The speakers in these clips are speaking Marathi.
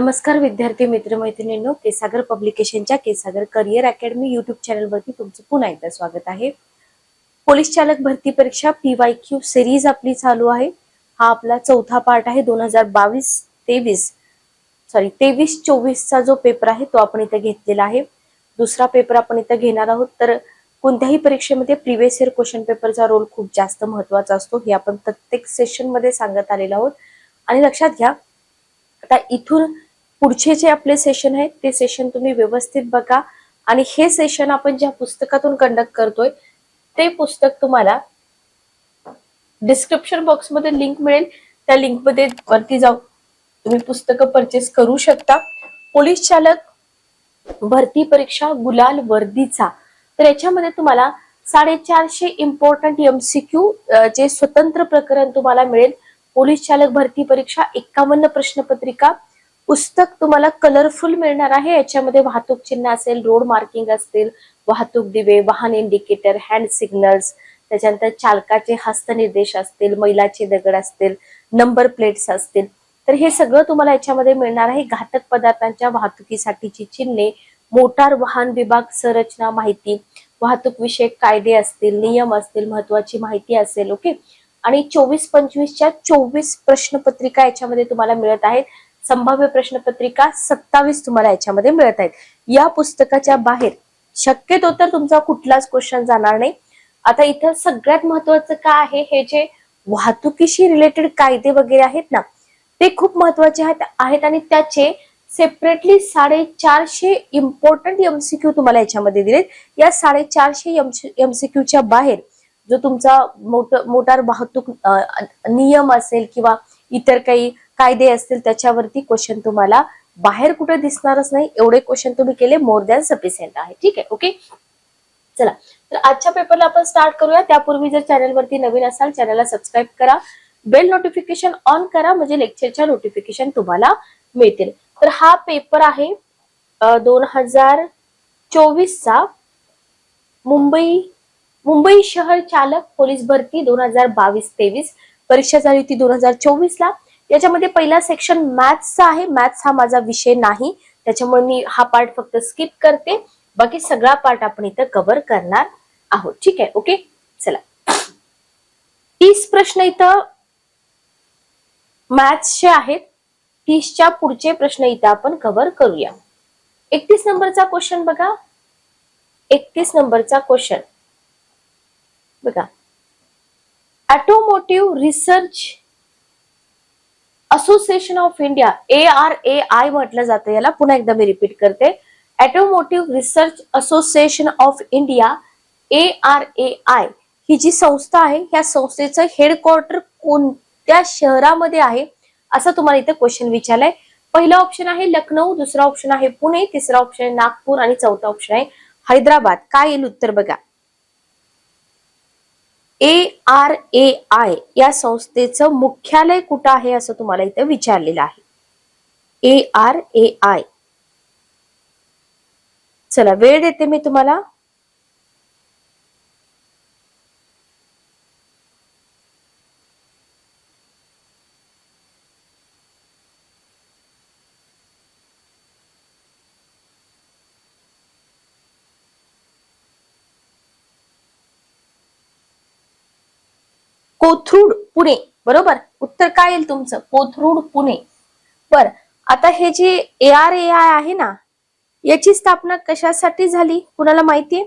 नमस्कार विद्यार्थी मित्र मैत्रिणींनो, केसागर पब्लिकेशनच्या केसागर करिअर अकॅडमी युट्यूब चॅनलवरती तुमचं पुन्हा एकदा स्वागत आहे. पोलीस चालक भरती परीक्षा PYQ सिरीज आपली चालू आहे. हा आपला चौथा पार्ट आहे. 23-24 चा जो पेपर आहे तो आपण इथे घेतलेला आहे. दुसरा पेपर आपण इथे घेणार आहोत. तर कोणत्याही परीक्षेमध्ये प्रिव्हियस इयर क्वेश्चन पेपरचा रोल खूप जास्त महत्त्वाचा असतो, हे आपण प्रत्येक सेशन मध्ये सांगत आलेलो आहोत. आणि लक्षात घ्या, आता इथून पुढचे जे आपले सेशन आहेत ते सेशन तुम्ही व्यवस्थित बघा. आणि हे सेशन आपण ज्या पुस्तकातून कंडक्ट करतोय ते पुस्तक तुम्हाला डिस्क्रिप्शन बॉक्स मध्ये लिंक मिळेल. त्या लिंक मध्ये वरती जाऊन तुम्ही पुस्तकं परचेस करू शकता. पोलीस चालक भरती परीक्षा गुलाल वर्दीचा, तर याच्यामध्ये तुम्हाला 450 इम्पॉर्टंट MCQ जे स्वतंत्र प्रकरण तुम्हाला मिळेल. पोलीस चालक भरती परीक्षा 51 प्रश्नपत्रिका, पुस्तक तुम्हाला कलरफुल मिळणार आहे. याच्यामध्ये वाहतूक चिन्ह असेल, रोड मार्किंग असतील, वाहतूक दिवे, वाहन इंडिकेटर, हँड सिग्नल्स, त्याच्यानंतर चालकाचे हस्तनिर्देश असतील, मैलाचे दगड असतील, नंबर प्लेट्स असतील. तर हे सगळं तुम्हाला याच्यामध्ये मिळणार आहे. घातक पदार्थांच्या वाहतुकीसाठीची चिन्हे, मोटार वाहन विभाग संरचना माहिती, वाहतूक विषयक कायदे असतील, नियम असतील, महत्वाची माहिती असेल. ओके. आणि 24-25च्या 24 प्रश्नपत्रिका याच्यामध्ये तुम्हाला मिळत आहेत. संभाव्य प्रश्नपत्रिका 27 तुम्हाला याच्यामध्ये मिळत आहेत. या पुस्तकाच्या बाहेर शक्यतो तर तुमचा कुठलाच क्वेश्चन जाणार नाही. आता इथं सगळ्यात महत्वाचं काय आहे, हे जे वाहतुकीशी रिलेटेड कायदे वगैरे आहेत ना, ते खूप महत्वाचे आहेत आणि त्याचे सेपरेटली 450 इम्पॉर्टंट MCQ तुम्हाला याच्यामध्ये दिलेत. या 450 MCQच्या बाहेर जो तुमचा मोटार वाहतूक नियम असेल किंवा इतर काही कायदे असतील त्याच्यावरती क्वेश्चन तुम्हाला बाहेर कुठे दिसणारच नाही. एवढे क्वेश्चन तुम्ही केले मोर दॅन सफिशियंट आहे. ठीक आहे. ओके, चला तर आजच्या पेपरला आपण स्टार्ट करूया. त्यापूर्वी जर चॅनलवरती नवीन असाल चॅनलला सबस्क्राईब करा, बेल नोटिफिकेशन ऑन करा, म्हणजे लेक्चरच्या नोटिफिकेशन तुम्हाला मिळतील. तर हा पेपर आहे 2024 चा मुंबई शहर चालक पोलीस भरती 2022-23 परीक्षा झाली होती 2024 ला. याच्यामध्ये पहिला सेक्शन मॅथ्सचा आहे. मॅथ्स हा माझा विषय नाही, त्याच्यामुळे मी हा पार्ट फक्त स्किप करते. बाकी सगळा पार्ट आपण इथं कव्हर करणार आहोत. ठीक आहे. ओके, चला 30 प्रश्न इथं मॅथ्सचे आहेत. 30च्या पुढचे प्रश्न इथं आपण कव्हर करूया. 31 नंबरचा क्वेश्चन बघा. 31 नंबरचा क्वेश्चन बघा. Automotive research association of India, ARAI म्हटलं जातं याला. पुन्हा एकदा मी रिपीट करते, automotive research association of India, ARAI ही जी संस्था आहे, ह्या संस्थेचं हेडक्वार्टर कोणत्या शहरामध्ये आहे असं तुम्हाला इथे क्वेश्चन विचारलाय. पहिला ऑप्शन आहे लखनौ, दुसरा ऑप्शन आहे पुणे, तिसरा ऑप्शन आहे नागपूर आणि चौथा ऑप्शन आहे हैदराबाद. काय येईल उत्तर बघा. ARAI या संस्थेचं मुख्यालय कुठं आहे असं तुम्हाला इथे विचारलेलं आहे. ARAI. चला वेळ देते मी तुम्हाला. कोथरूड पुणे. बरोबर उत्तर काय येईल तुमचं? कोथरूड पुणे. बर, आता हे जे ARAI आहे ना, याची स्थापना कशासाठी झाली कुणाला माहितीये?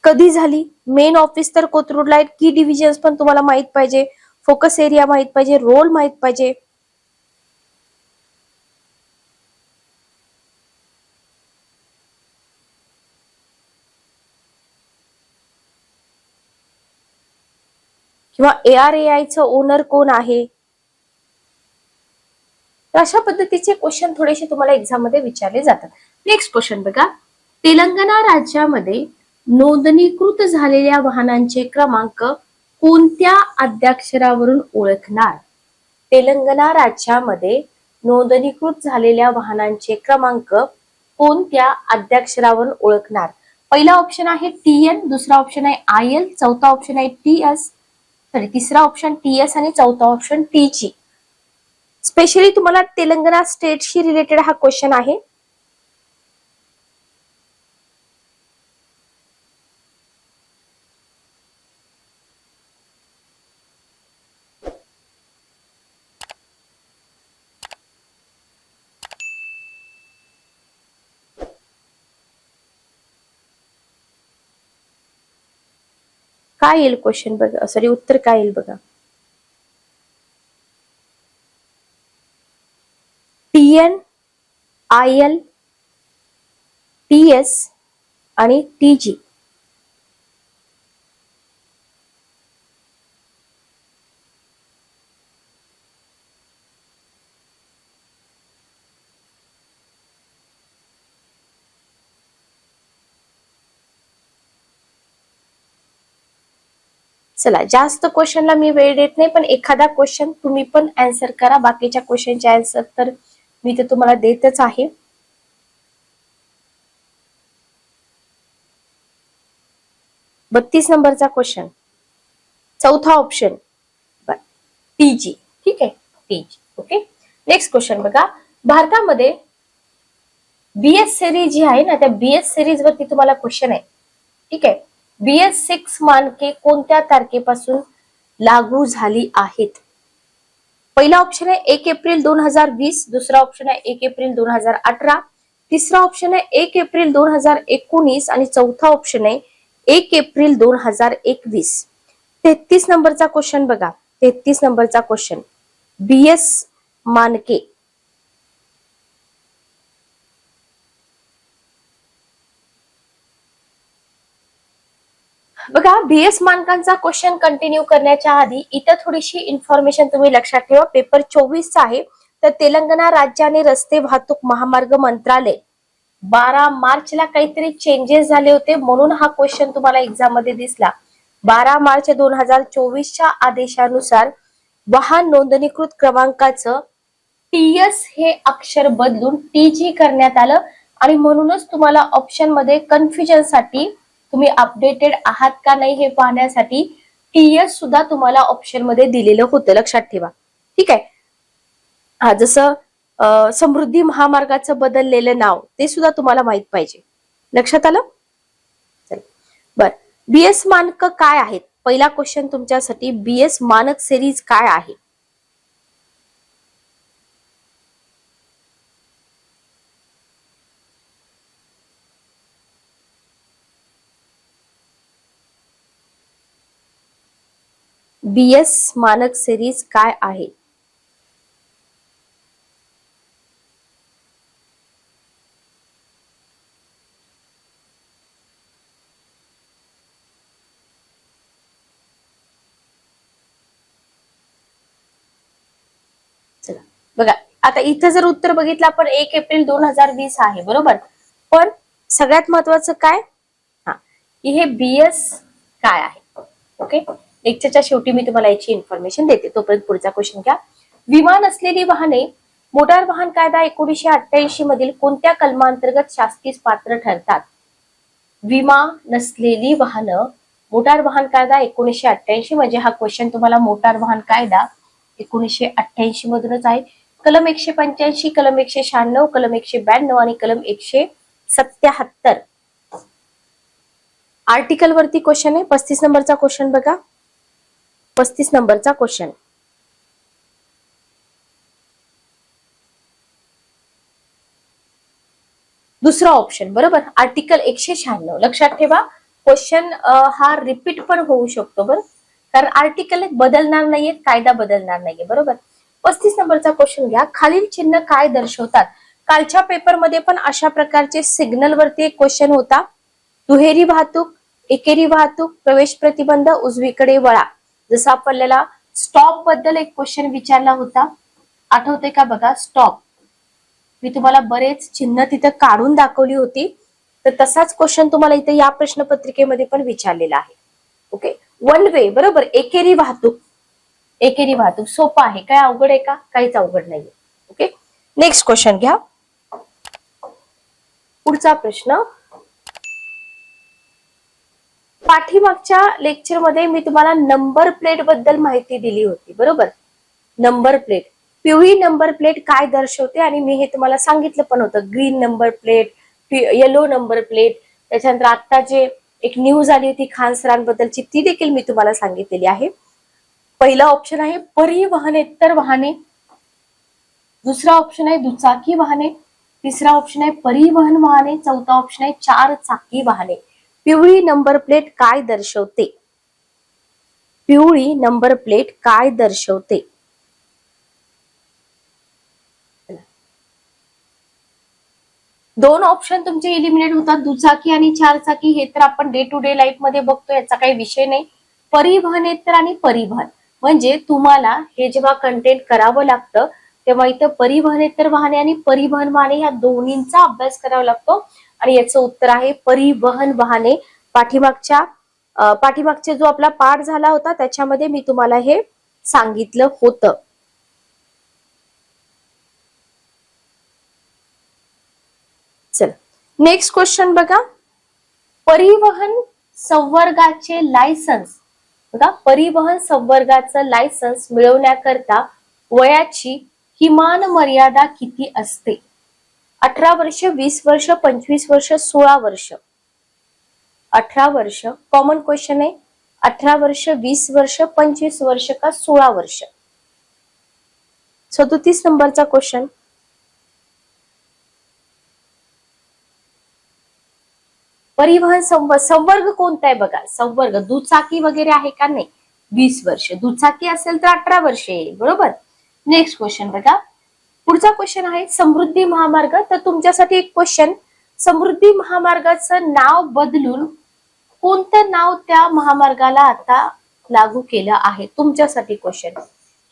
कधी झाली? मेन ऑफिस तर कोथरूडला आहे. की डिव्हिजन्स पण तुम्हाला माहित पाहिजे, फोकस एरिया माहित पाहिजे, रोल माहित पाहिजे. किंवा ARAI चं ओनर कोण आहे? अशा पद्धतीचे क्वेश्चन थोडेसे तुम्हाला एक्झाम मध्ये विचारले जातात. नेक्स्ट क्वेश्चन बघा. तेलंगणा राज्यामध्ये नोंदणीकृत झालेल्या वाहनांचे क्रमांक कोणत्या आद्याक्षरावरून ओळखणार? तेलंगणा राज्यामध्ये नोंदणीकृत झालेल्या वाहनांचे क्रमांक कोणत्या आद्याक्षरावरून ओळखणार? पहिला ऑप्शन आहे TN, दुसरा ऑप्शन आहे IL, चौथा ऑप्शन आहे TS, तिसरा ऑप्शन TS आणि चौथा ऑप्शन TG. स्पेशली तुम्हाला तेलंगणा स्टेटशी रिलेटेड हा क्वेश्चन आहे. काय येईल क्वेश्चन बघा, सॉरी उत्तर काय येईल बघा. TN, IL, TS आणि TG. चला, जास्त क्वेश्चनला मी वेळ देत नाही, पण एखादा क्वेश्चन तुम्ही पण आन्सर करा. बाकीच्या क्वेश्चनचे आन्सर तर मी ते तुम्हाला देतच आहे. बत्तीस नंबरचा क्वेश्चन, चौथा ऑप्शन TG. ठीक आहे, TG. ओके, नेक्स्ट क्वेश्चन बघा. भारतामध्ये BS सिरीज जी आहे ना, त्या BS सिरीज वरती तुम्हाला क्वेश्चन आहे. ठीक आहे, BS6 मानके कोणत्या तारखेपासून लागू झाली आहेत? पहिला ऑप्शन आहे 1 एप्रिल 2020, दुसरा ऑप्शन आहे 1 एप्रिल 2018, तिसरा ऑप्शन आहे 1 एप्रिल 2019 आणि चौथा ऑप्शन आहे 1 एप्रिल 2021. 33 नंबरचा क्वेश्चन बघा. 33 नंबरचा क्वेश्चन, BS मानके बघा. BS मानकांचा क्वेश्चन कंटिन्यू करण्याच्या आधी इथं थोडीशी इन्फॉर्मेशन तुम्ही लक्षात ठेवा. पेपर 24 चा आहे. तर तेलंगणा राज्य आणि रस्ते वाहतूक महामार्ग मंत्रालय 12 मार्चला काहीतरी चेंजेस झाले होते, म्हणून हा क्वेश्चन तुम्हाला एक्झाम मध्ये दिसला. 12 मार्च 2024च्या आदेशानुसार वाहन नोंदणीकृत क्रमांकाचं TS हे अक्षर बदलून TG करण्यात आलं आणि म्हणूनच तुम्हाला ऑप्शन मध्ये कन्फ्युजन साठी, तुम्ही अपडेटेड आहात का नाही हे पाहण्यासाठी TS सुद्धा तुम्हाला ऑप्शन मध्ये दिलेलं होतं, लक्षात ठेवा. ठीक आहे, हा जसं समृद्धी महामार्गाचं बदललेलं नाव ते सुद्धा तुम्हाला माहित पाहिजे. लक्षात आलं? चल बर, BS मानक काय आहेत? पहिला क्वेश्चन तुमच्यासाठी, BS मानक सिरीज काय आहे? BS मानक सिरीज काय आहे? चला बघा, आता इथं जर उत्तर बघितलं आपण 1 एप्रिल 2020 आहे, बरोबर. पण सगळ्यात महत्वाचं काय, हा की हे BS काय आहे. ओके, लेक्चरच्या शेवटी मी तुम्हाला याची इन्फॉर्मेशन देते. तोपर्यंत पुढचा क्वेश्चन घ्या. विमा नसलेली वाहने मोटार वाहन कायदा 1988 मधील कोणत्या कलमांतर्गत शासकीय पात्र ठरतात? विमा नसलेली वाहनं, मोटार वाहन कायदा 1988, म्हणजे हा क्वेश्चन तुम्हाला मोटार वाहन कायदा 1988 मधूनच आहे. कलम 185, कलम 196, कलम 192 आणि कलम 177 आर्टिकल वरती क्वेश्चन आहे. 35 नंबरचा क्वेश्चन बघा. 35 नंबरचा क्वेश्चन, दुसरा ऑप्शन बरोबर, आर्टिकल 196. लक्षात ठेवा, क्वेश्चन हा रिपीट पण होऊ शकतो बरं, कारण आर्टिकल बदलणार नाहीये, कायदा बदलणार नाहीये, बरोबर. 35 नंबरचा क्वेश्चन घ्या. खालील चिन्ह काय दर्शवतात? कालच्या पेपरमध्ये पण अशा प्रकारचे सिग्नल वरती एक क्वेश्चन होता. दुहेरी वाहतूक, एकेरी वाहतूक, प्रवेश प्रतिबंध, उजवीकडे वळा. जसं आपल्याला स्टॉप बद्दल एक क्वेश्चन विचारला होता, आठवते का बघा. स्टॉप, मी तुम्हाला बरेच चिन्ह तिथं काढून दाखवली होती. तर तसाच क्वेश्चन तुम्हाला इथे या प्रश्नपत्रिकेमध्ये पण विचारलेला आहे. ओके, वन वे बरोबर, एकेरी वाहतूक. एकेरी वाहतूक सोपं आहे, काय अवघड आहे का? काहीच अवघड नाहीये. ओके, नेक्स्ट क्वेश्चन घ्या. पुढचा प्रश्न, पाठीमागच्या लेक्चर मध्ये मी तुम्हाला नंबर प्लेट बद्दल माहिती दिली होती, बरोबर. नंबर प्लेट, पिवळी नंबर प्लेट काय दर्शवते, आणि मी हे तुम्हाला सांगितलं पण होतं, green number plate, yellow number plate. त्याच्यानंतर आता जे एक न्यूज आली होती खान सरांबद्दलची, ती देखील मी तुम्हाला सांगितलेली आहे. पहिला ऑप्शन आहे परिवहनेतर वाहने, दुसरा ऑप्शन आहे दुचाकी वाहने, तिसरा ऑप्शन आहे परिवहन वाहने, चौथा ऑप्शन आहे चार चाकी वाहने. पिवळी नंबर प्लेट काय दर्शवते? पिवळी नंबर प्लेट काय दर्शवते? दोन ऑप्शन तुमचे इलिमिनेट होतात, दुचाकी आणि चार चाकी. हे तर आपण डे टू डे लाईफ मध्ये बघतो, याचा काही विषय नाही. परिवहनेतर आणि परिवहन म्हणजे तुम्हाला हे जेव्हा कंटेंट करावं लागतं तेव्हा इथं परिवहनेतर वाहने आणि परिवहन वाहने ह्या दोन्हींचा अभ्यास करावा लागतो, आणि याचं उत्तर आहे परिवहन वाहने. पाठीमागचे जो आपला पाठ झाला होता त्याच्यामध्ये मी तुम्हाला हे सांगितलं होतं. चल नेक्स्ट क्वेश्चन बघा. परिवहन संवर्गाचे लायसन्स बघा, परिवहन संवर्गाचं लायसन्स मिळवण्याकरता वयाची किमान मर्यादा किती असते? 18 वर्ष, 20 वर्ष, 25 वर्ष, 16 वर्ष. 18 वर्ष कॉमन क्वेश्चन आहे. 18 वर्ष, 20 वर्ष, 25 वर्ष का 16 वर्ष? 37 नंबरचा क्वेश्चन. परिवहन संवर्ग कोणता आहे बघा. संवर्ग दुचाकी वगैरे आहे का? नाही. 20 वर्ष. दुचाकी असेल तर 18 वर्ष येईल, बरोबर. नेक्स्ट क्वेश्चन बघा. पुढचा क्वेश्चन आहे समृद्धी महामार्ग. तर तुमच्यासाठी एक क्वेश्चन, समृद्धी महामार्गाचं नाव बदलून कोणतं नाव त्या महामार्गाला आता लागू केलं आहे? तुमच्यासाठी क्वेश्चन.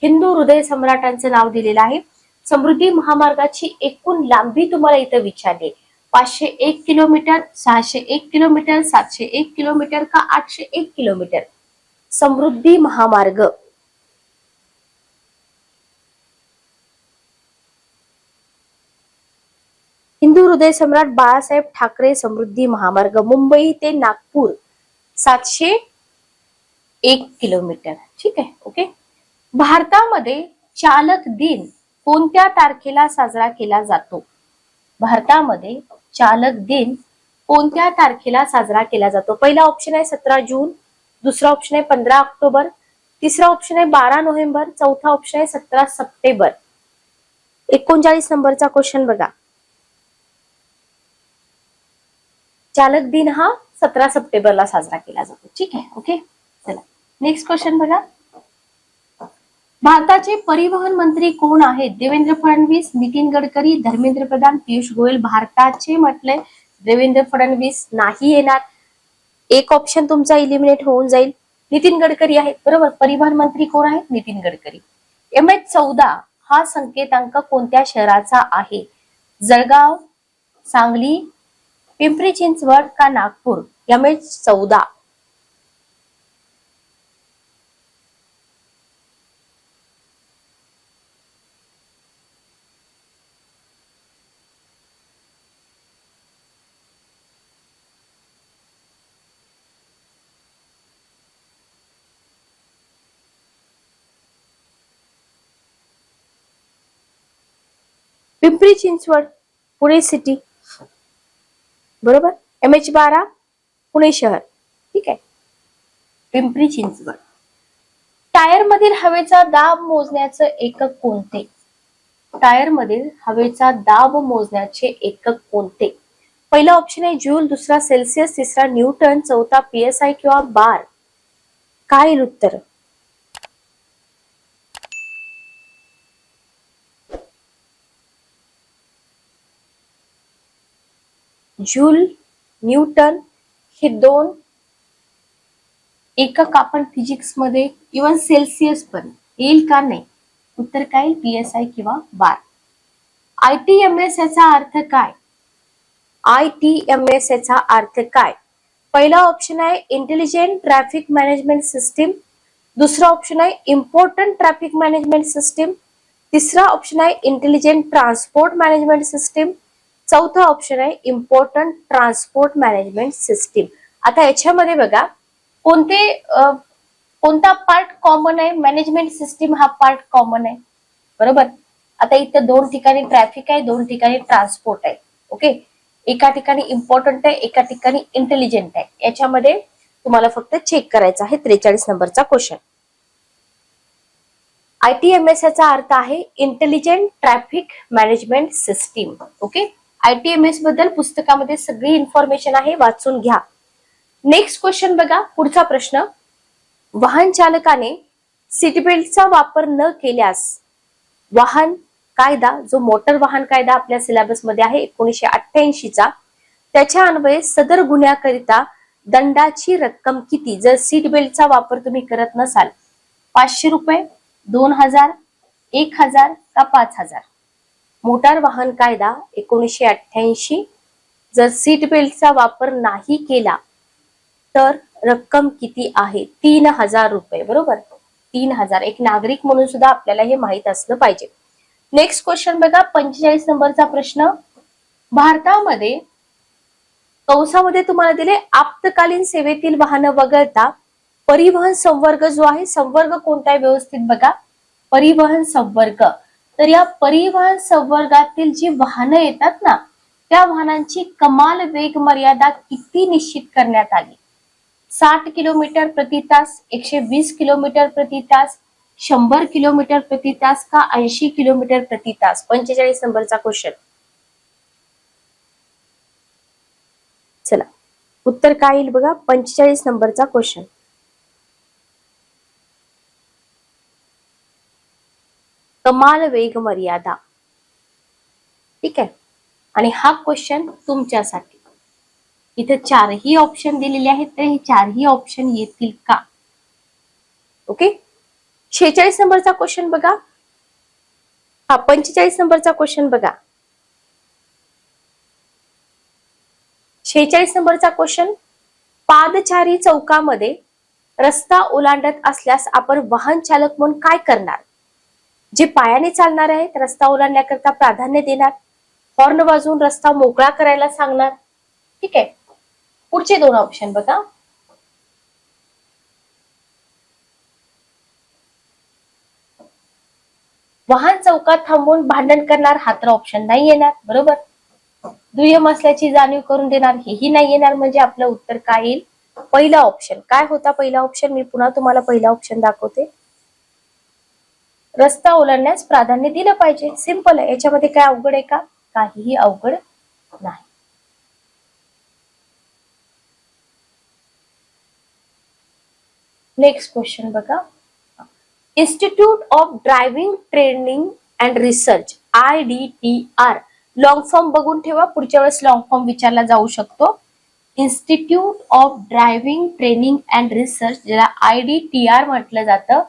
हिंदू हृदय सम्राटांचं नाव दिलेलं आहे. समृद्धी महामार्गाची एकूण लांबी तुम्हाला इथं विचारली. 501 किलोमीटर, 601 किलोमीटर, 701 किलोमीटर का 801 किलोमीटर? समृद्धी महामार्ग. हिंदू हृदय सम्राट बाळासाहेब ठाकरे समृद्धी महामार्ग मुंबई ते नागपूर 701 किलोमीटर. ठीक आहे, ओके. भारतामध्ये चालक दिन कोणत्या तारखेला साजरा केला जातो? भारतामध्ये चालक दिन कोणत्या तारखेला साजरा केला जातो? पहिला ऑप्शन आहे 17 जून, दुसरा ऑप्शन आहे 15 ऑक्टोबर, तिसरा ऑप्शन आहे 12 नोव्हेंबर, चौथा ऑप्शन आहे 17 सप्टेंबर. 39 नंबरचा क्वेश्चन बघा. चालक दिन हा 17 सप्टेंबरला साजरा केला जातो. ठीक आहे, ओके. चला नेक्स्ट क्वेश्चन बघा. भारताचे परिवहन मंत्री कोण आहेत? देवेंद्र फडणवीस, नितीन गडकरी, धर्मेंद्र प्रधान, पियुष गोयल. भारताचे म्हटलंय, देवेंद्र फडणवीस नाही येणार. एक ऑप्शन तुमचा इलिमिनेट होऊन जाईल. नितीन गडकरी आहेत, बरोबर. परिवहन मंत्री कोण आहेत? नितीन गडकरी. MH14 हा संकेतांक कोणत्या शहराचा आहे? जळगाव, सांगली, पिंपरी चिंचवड का नागपूर? MH14. पिंपरी चिंचवड पुणे सिटी, बरोबर. MH12 पुणे शहर. ठीक आहे, पिंपरी चिंचवड. टायर मधील हवेचा दाब मोजण्याचं एकक कोणते? टायर मधील हवेचा दाब मोजण्याचे एकक कोणते? पहिला ऑप्शन आहे जूल, दुसरा सेल्सिअस, तिसरा न्यूटन, चौथा PSI किंवा बार. काय येईल उत्तर? जूल, न्यूटन हे दोन एकक आपण फिजिक्स मध्ये, इव्हन सेल्सिअस पण येईल का? नाही. उत्तर काय? PSI किंवा बार. ITMS याचा अर्थ काय? ITMS याचा अर्थ काय? पहिला ऑप्शन आहे इंटेलिजंट ट्रॅफिक मॅनेजमेंट सिस्टीम, दुसरा ऑप्शन आहे इम्पॉर्टंट ट्रॅफिक मॅनेजमेंट सिस्टीम, तिसरा ऑप्शन आहे इंटेलिजंट ट्रान्सपोर्ट मॅनेजमेंट सिस्टीम, चौथा ऑप्शन आहे इम्पॉर्टंट ट्रान्सपोर्ट मॅनेजमेंट सिस्टीम. आता याच्यामध्ये बघा कोणता पार्ट कॉमन आहे? मॅनेजमेंट सिस्टीम हा पार्ट कॉमन आहे. बरोबर. आता इथं 2 ठिकाणी ट्रॅफिक आहे, 2 ठिकाणी ट्रान्सपोर्ट आहे. ओके, एका ठिकाणी इम्पॉर्टंट आहे, एका ठिकाणी इंटेलिजंट आहे. याच्यामध्ये तुम्हाला फक्त चेक करायचं आहे 43 नंबरचा क्वेश्चन. ITMS याचा अर्थ आहे intelligent traffic management system. Okay, ITMS बद्दल पुस्तकामध्ये सगळी इन्फॉर्मेशन आहे, वाचून घ्या. नेक्स्ट क्वेश्चन बघा, पुढचा प्रश्न. वाहन चालकाने सीट बेल्टचा वापर न केल्यास वाहन कायदा, जो मोटर वाहन कायदा आपल्या सिलेबस मध्ये आहे 1988 चा, त्याच्या अन्वये सदर गुन्ह्याकरिता दंडाची रक्कम किती जर सीट बेल्टचा वापर तुम्ही करत नसाल? 500 रुपये, 2000, 1000 का 5000? मोटार वाहन कायदा 1988, जर सीट बेल्टचा वापर नाही केला तर रक्कम किती आहे? 3000 रुपये. बरोबर, 3000. एक नागरिक म्हणून सुद्धा आपल्याला हे माहित असलं पाहिजे. नेक्स्ट क्वेश्चन बघा, 45 नंबरचा प्रश्न. भारतामध्ये कंसामध्ये तुम्हाला दिले आपत्कालीन सेवेतील वाहनं वगळता परिवहन संवर्ग जो आहे, संवर्ग कोणता आहे व्यवस्थित बघा, परिवहन संवर्ग. तर या परिवहन संवर्गातील जी वाहनं येतात ना, त्या वाहनांची कमाल वेग मर्यादा किती निश्चित करण्यात आली? 60 किलोमीटर प्रति तास, 120 किलोमीटर प्रति तास, 100 किलोमीटर प्रति तास का 80 किलोमीटर प्रति तास? 45 नंबरचा क्वेश्चन. चला उत्तर काय येईल बघा, 45 नंबरचा क्वेश्चन. कमाल वेग मर्यादा. ठीक आहे, आणि हा क्वेश्चन तुमच्यासाठी. इथे 4ही ऑप्शन दिलेले आहेत, तर हे 4ही ऑप्शन येतील का? ओके, 46 नंबरचा क्वेश्चन बघा. हा 45 नंबरचा क्वेश्चन बघा. 46 नंबरचा क्वेश्चन. पादचारी चौकामध्ये रस्ता ओलांडत असल्यास आपण वाहन चालक म्हणून काय करणार? जे पायाने चालणार आहेत रस्ता ओलांडण्याकरता प्राधान्य देणार, हॉर्न वाजवून रस्ता मोकळा करायला सांगणार. ठीक आहे, पुढचे 2 ऑप्शन बघा. वाहन चौकात थांबून भांडण करणार, हा तर ऑप्शन नाही येणार. बरोबर, दुय्यम असल्याची जाणीव करून देणार, हेही नाही येणार. म्हणजे आपलं उत्तर काय येईल? पहिला ऑप्शन. काय होता पहिला ऑप्शन? मी पुन्हा तुम्हाला पहिला ऑप्शन दाखवते. रस्ता ओलांडण्यास प्राधान्य दिलं पाहिजे. सिंपल आहे, याच्यामध्ये काय अवघड आहे का? काहीही अवघड नाही. नेक्स्ट क्वेश्चन बघा. Institute of driving training and research, IDTR, long form बघून ठेवा, पुढच्या वेळेस लॉंग फॉर्म विचारला जाऊ शकतो. Institute of driving training and research, ज्याला IDTR म्हटलं जातं,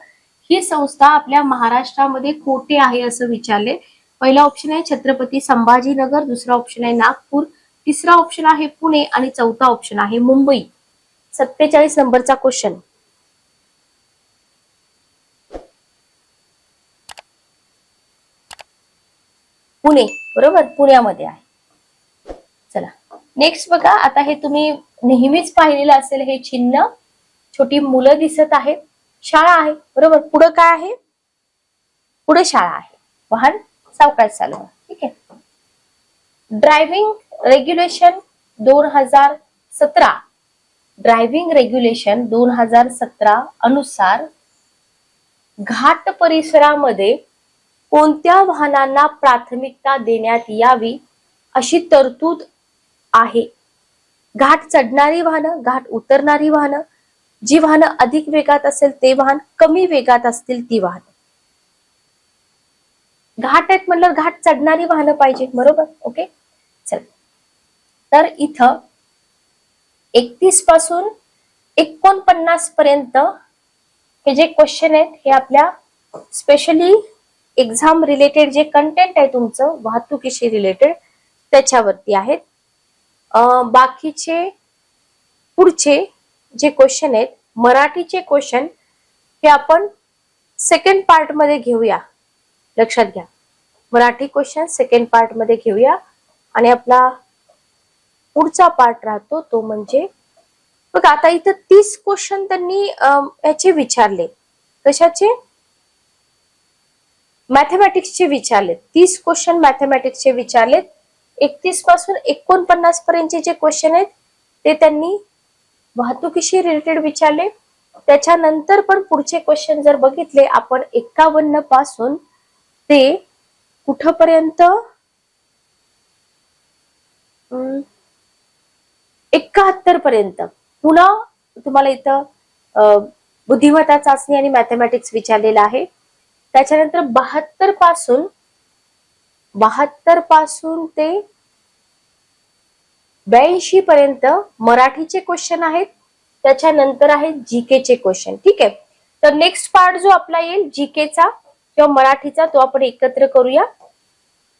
ही संस्था आपल्या महाराष्ट्रामध्ये कोठे आहे असं विचारले. पहिला ऑप्शन आहे छत्रपती संभाजीनगर, दुसरा ऑप्शन आहे नागपूर, तिसरा ऑप्शन आहे पुणे आणि चौथा ऑप्शन आहे मुंबई. 47 नंबरचा क्वेश्चन. पुणे. बरोबर, पुण्यामध्ये आहे. चला नेक्स्ट बघा. आता हे तुम्ही नेहमीच पाहिलेलं असेल, हे चिन्ह, छोटी मुलं दिसत आहेत, शाळा आहे. बरोबर, पुढे काय आहे? पुढे शाळा आहे, वाहन सावकाश चालवा. ठीक आहे. ड्रायव्हिंग रेग्युलेशन 2017, ड्रायव्हिंग रेग्युलेशन 2017 अनुसार घाट परिसरामध्ये कोणत्या वाहनांना प्राथमिकता देण्यात यावी अशी तरतूद आहे? घाट चढणारी वाहनं, घाट उतरणारी वाहनं, जी वाहनं अधिक वेगात असेल ते वाहन, कमी वेगात असतील ती वाहन. घाट आहेत म्हणलं घाट चढणारी वाहनं पाहिजे. बरोबर, ओके. चल, तर इथं 31 पासून 49 पर्यंत हे जे क्वेश्चन आहेत हे आपल्या स्पेशली एक्झाम रिलेटेड जे कंटेंट आहे तुमचं वाहतुकीशी रिलेटेड त्याच्यावरती आहेत. बाकीचे पुढचे जे क्वेश्चन आहेत मराठीचे क्वेश्चन हे आपण सेकंड पार्ट मध्ये घेऊया. लक्षात घ्या, मराठी क्वेश्चन सेकंड पार्ट मध्ये घेऊया. आणि आपला पुढचा पार्ट राहतो तो म्हणजे बघा, आता इथं 30 क्वेश्चन त्यांनी याचे विचारले. कशाचे? मॅथमॅटिक्सचे विचारलेत, 30 क्वेश्चन मॅथमॅटिक्सचे विचारलेत. 31 पासून 49 पर्यंतचे जे क्वेश्चन आहेत ते त्यांनी वाहतुकीशी रिलेटेड विचारले. त्याच्यानंतर पण पुढचे क्वेश्चन जर बघितले आपण 51 पासून ते कुठपर्यंत 71 पर्यंत पुन्हा तुम्हाला इथं बुद्धिमत्ता चाचणी आणि मॅथमॅटिक्स विचारलेला आहे. त्याच्यानंतर 72 पासून ते 82 पर्यंत मराठीचे क्वेश्चन आहेत. त्याच्यानंतर आहे जीके चे क्वेश्चन. ठीक आहे, तर नेक्स्ट पार्ट जो आपला येईल जीकेचा किंवा मराठीचा तो आपण एकत्र करूया,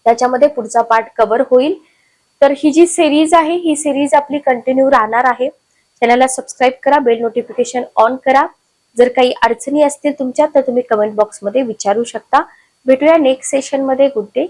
त्याच्यामध्ये पुढचा पार्ट कव्हर होईल. तर ही जी सिरीज आहे ही सिरीज आपली कंटिन्यू राहणार आहे. चॅनलला सबस्क्राईब करा, बेल नोटिफिकेशन ऑन करा. जर काही अडचणी असतील तुमच्या तर तुम्ही कमेंट बॉक्स मध्ये विचारू शकता. भेटूया नेक्स्ट सेशन मध्ये. Good day.